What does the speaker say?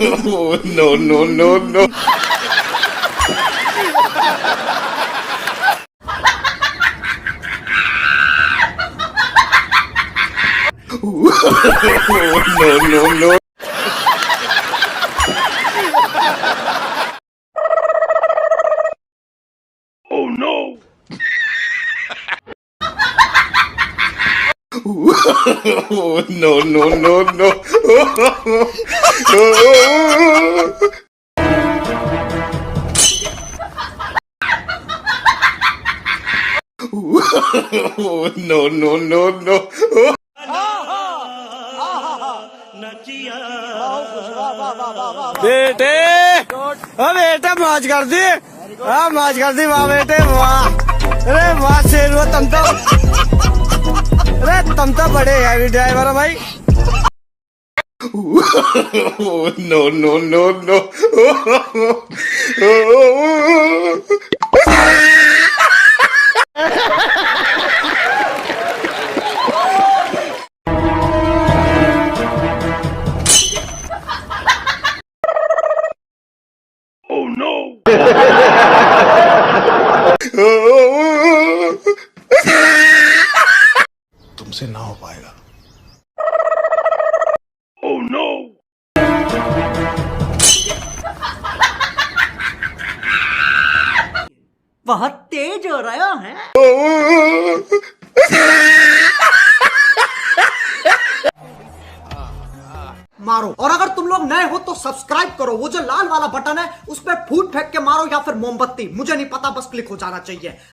No, no, no, no. No, no, no. Oh no. No, no, no, no. No, no, no, no. बेटे हाँ बेटे मौज कर दी हाँ मौज कर दी वाह बेटे वाह अरे वाह शेर हुआ तुम तो अरे तुम तो बड़े हैवी ड्राइवर हो भाई No, no, no, no. Oh no. तुमसे ना हो पाएगा Oh no. बहुत तेज हो रहा है। मारो और अगर तुम लोग नए हो तो सब्सक्राइब करो, वो जो लाल वाला बटन है उस पर फूट फेंक के मारो या फिर मोमबत्ती, मुझे नहीं पता, बस क्लिक हो जाना चाहिए।